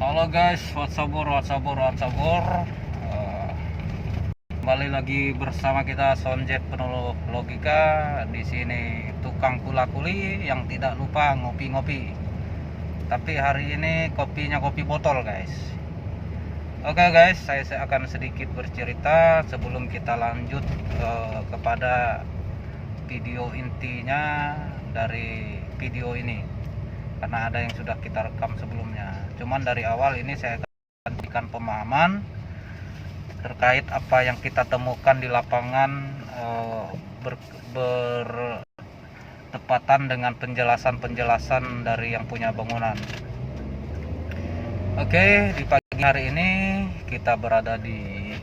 Halo guys, watsabur. Kembali lagi bersama kita Sonjet Penuh Logika. Di sini tukang kula-kuli yang tidak lupa ngopi-ngopi. Tapi hari ini kopinya kopi botol guys. Oke guys, saya akan sedikit bercerita sebelum kita lanjut kepada video intinya dari video ini. Karena ada yang sudah kita rekam sebelumnya. Cuman dari awal ini saya akan berikan pemahaman terkait apa yang kita temukan di lapangan bertepatan dengan penjelasan dari yang punya bangunan. Oke, di pagi hari ini kita berada di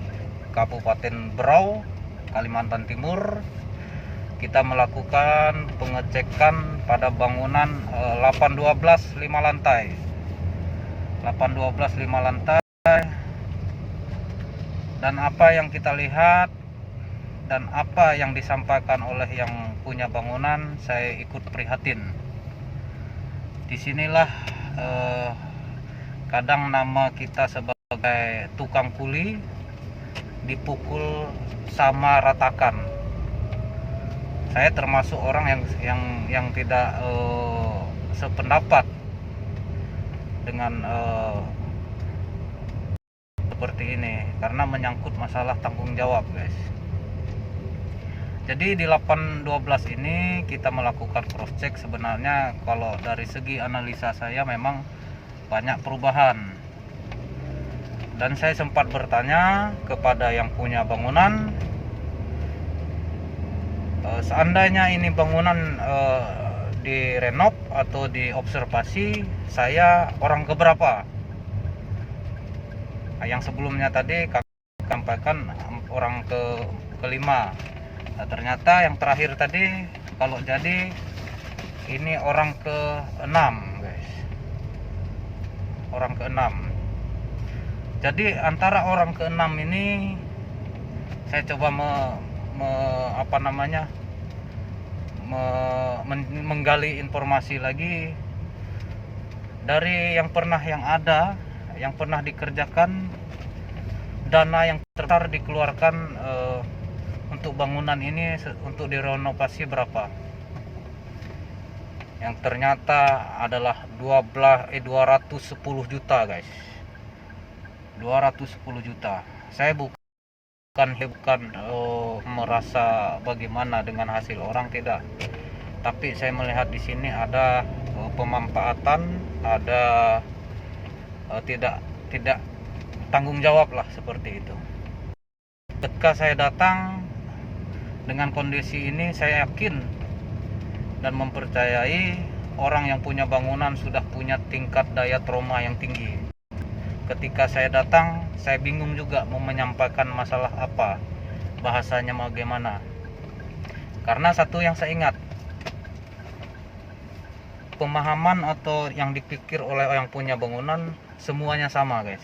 Kabupaten Berau, Kalimantan Timur. Kita melakukan pengecekan pada bangunan 812 5 lantai. 812 5 lantai. Dan apa yang kita lihat dan apa yang disampaikan oleh yang punya bangunan, saya ikut prihatin. Disinilah kadang nama kita sebagai tukang kuli dipukul sama ratakan. Saya termasuk orang yang tidak sependapat dengan seperti ini karena menyangkut masalah tanggung jawab guys. Jadi di 812 ini kita melakukan cross check. Sebenarnya kalau dari segi analisa saya memang banyak perubahan, dan saya sempat bertanya kepada yang punya bangunan, seandainya ini bangunan direnov atau diobservasi, saya orang keberapa? Yang sebelumnya tadi kami sampaikan orang kelima. Nah, ternyata yang terakhir tadi kalau jadi ini orang ke-6 guys. Orang ke-6. Jadi antara orang ke-6 ini saya coba menggali informasi lagi dari yang pernah dikerjakan, dana yang terbesar dikeluarkan untuk bangunan ini untuk direnovasi berapa. Yang ternyata adalah 210 juta guys. 210 juta. Saya bukan merasa bagaimana dengan hasil orang, tidak. Tapi saya melihat di sini ada pemanfaatan, ada tidak tanggung jawab lah, seperti itu. Ketika saya datang dengan kondisi ini, saya yakin dan mempercayai orang yang punya bangunan sudah punya tingkat daya trauma yang tinggi. Ketika saya datang, saya bingung juga mau menyampaikan masalah apa, bahasanya bagaimana. Karena satu yang saya ingat, pemahaman atau yang dipikir oleh yang punya bangunan semuanya sama guys.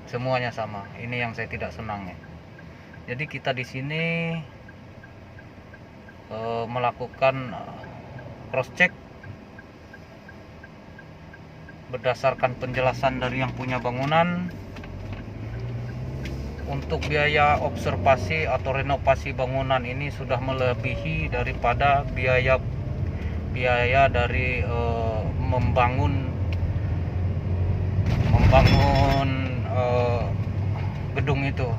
Semuanya sama. Ini yang saya tidak senang ya. Jadi kita di sini melakukan cross check berdasarkan penjelasan dari yang punya bangunan. Untuk biaya observasi atau renovasi bangunan ini sudah melebihi daripada biaya dari membangun gedung itu.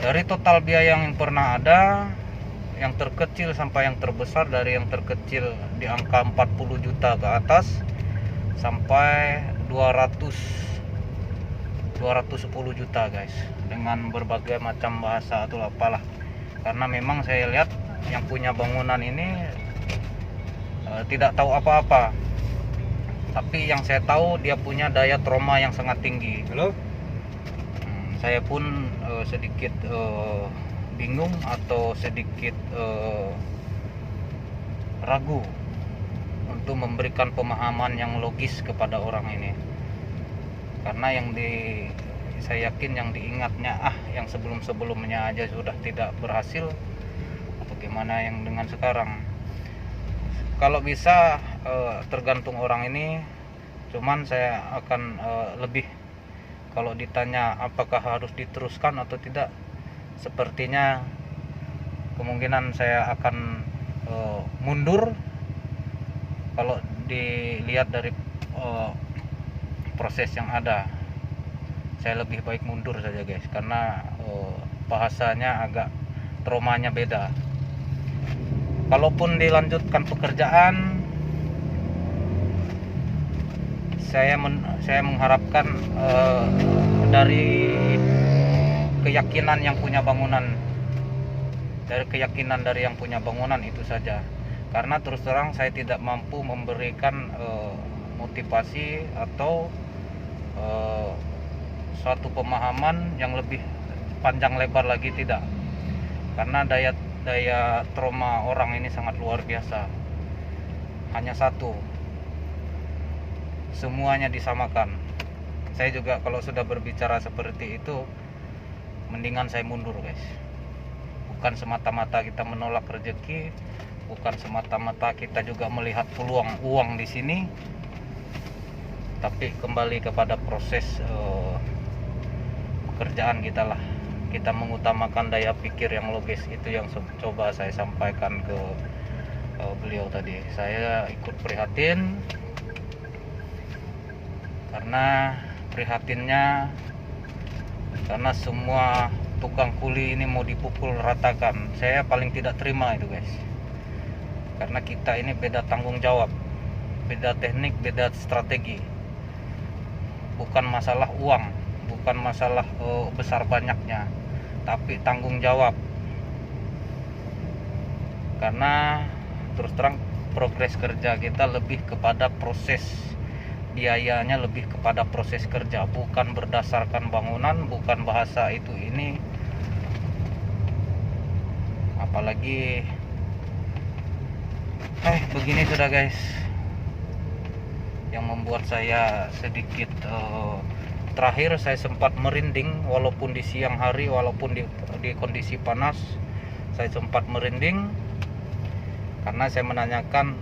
Dari total biaya yang pernah ada, yang terkecil sampai yang terbesar, dari yang terkecil di angka 40 juta ke atas sampai 210 juta guys, dengan berbagai macam bahasa atau apalah. Karena memang saya lihat yang punya bangunan ini tidak tahu apa-apa, tapi yang saya tahu dia punya daya trauma yang sangat tinggi. Halo? Saya pun sedikit bingung atau sedikit ragu untuk memberikan pemahaman yang logis kepada orang ini, karena saya yakin yang diingatnya yang sebelumnya aja sudah tidak berhasil, bagaimana yang dengan sekarang. Kalau bisa tergantung orang ini Cuman saya akan lebih, kalau ditanya apakah harus diteruskan atau tidak, sepertinya kemungkinan saya akan mundur. Kalau dilihat dari proses yang ada, saya lebih baik mundur saja guys, karena bahasanya agak, traumanya beda. Kalaupun dilanjutkan pekerjaan, saya mengharapkan dari keyakinan yang punya bangunan, itu saja. Karena terus terang saya tidak mampu memberikan motivasi atau suatu pemahaman yang lebih panjang lebar lagi, tidak. Karena daya trauma orang ini sangat luar biasa. Hanya satu, semuanya disamakan. Saya juga kalau sudah berbicara seperti itu, mendingan saya mundur guys. Bukan semata-mata kita menolak rezeki, bukan semata-mata kita juga melihat peluang uang di sini, tapi kembali kepada proses pekerjaan kita lah. Kita mengutamakan daya pikir yang logis, itu yang coba saya sampaikan ke beliau tadi. Saya ikut prihatin, karena prihatinnya karena semua tukang kuli ini mau dipukul ratakan. Saya paling tidak terima itu guys, karena kita ini beda tanggung jawab, beda teknik, beda strategi. Bukan masalah uang, bukan masalah besar banyaknya, tapi tanggung jawab. Karena terus terang progres kerja kita lebih kepada proses, biayanya lebih kepada proses kerja, bukan berdasarkan bangunan, bukan bahasa itu ini. Apalagi begini sudah guys, yang membuat saya sedikit terakhir saya sempat merinding, walaupun di siang hari, walaupun di kondisi panas, saya sempat merinding karena saya menanyakan,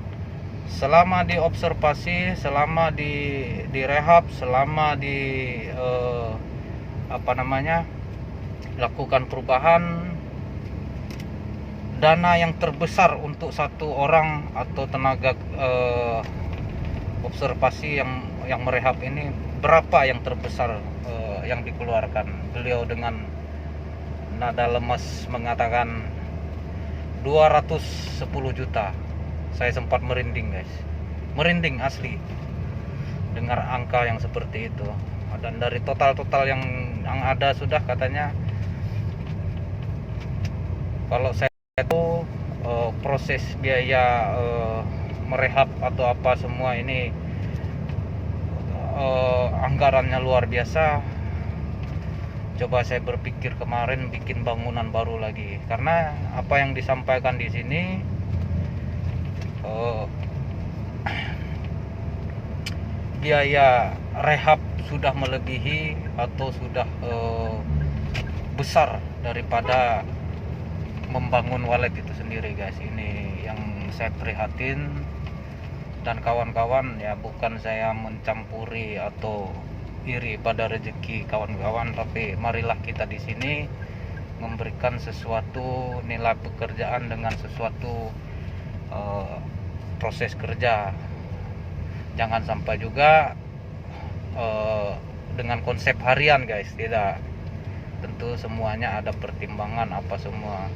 selama diobservasi, selama di rehab, selama lakukan perubahan, dana yang terbesar untuk satu orang atau tenaga observasi yang merehab ini, berapa yang terbesar yang dikeluarkan? Beliau dengan nada lemas mengatakan 210 juta. Saya sempat merinding guys, merinding asli dengar angka yang seperti itu. Dan dari total yang ada sudah, katanya kalau saya itu proses biaya merehab atau apa semua ini anggarannya luar biasa. Coba saya berpikir kemarin bikin bangunan baru lagi, karena apa yang disampaikan di sini biaya rehab sudah melebihi atau sudah besar daripada membangun walet itu sendiri guys. Ini yang saya prihatin. Dan kawan-kawan, ya bukan saya mencampuri atau iri pada rezeki kawan-kawan, tapi marilah kita di sini memberikan sesuatu nilai pekerjaan dengan sesuatu proses kerja. Jangan sampai juga dengan konsep harian guys, tidak. Tentu semuanya ada pertimbangan apa semua.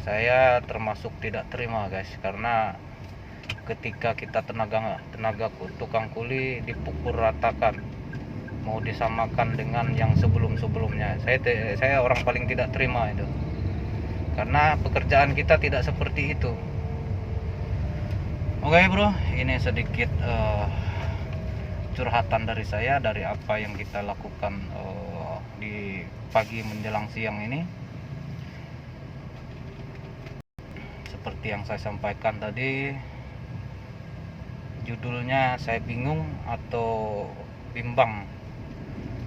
Saya termasuk tidak terima guys, karena ketika kita tenaga tukang kuli dipukul ratakan, mau disamakan dengan yang sebelum-sebelumnya, saya orang paling tidak terima itu, karena pekerjaan kita tidak seperti itu. Oke bro, ini sedikit curhatan dari saya, dari apa yang kita lakukan di pagi menjelang siang ini. Seperti yang saya sampaikan tadi, judulnya saya bingung atau bimbang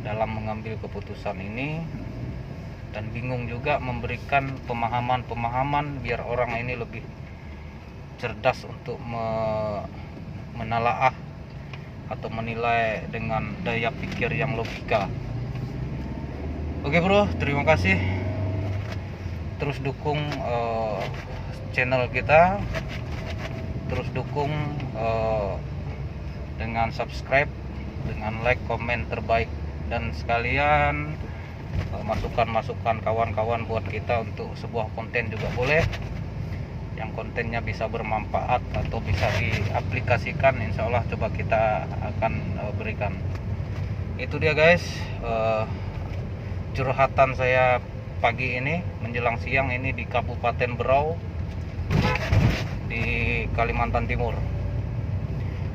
dalam mengambil keputusan ini, dan bingung juga memberikan pemahaman biar orang ini lebih cerdas untuk menelaah atau menilai dengan daya pikir yang logika. Oke bro, terima kasih. Terus dukung channel kita, terus dukung dengan subscribe, dengan like, komen terbaik, dan sekalian masukan-masukan kawan-kawan buat kita untuk sebuah konten juga boleh, yang kontennya bisa bermanfaat atau bisa diaplikasikan. Insya Allah coba kita akan berikan. Itu dia guys, curhatan saya pagi ini menjelang siang ini di Kabupaten Berau di Kalimantan Timur.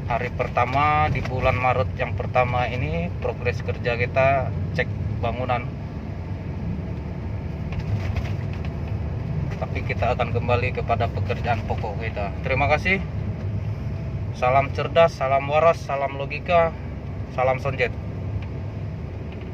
Hari pertama di bulan Maret yang pertama ini, progres kerja kita cek bangunan, tapi kita akan kembali kepada pekerjaan pokok kita. Terima kasih. Salam cerdas, salam waras, salam logika, salam Sonjet.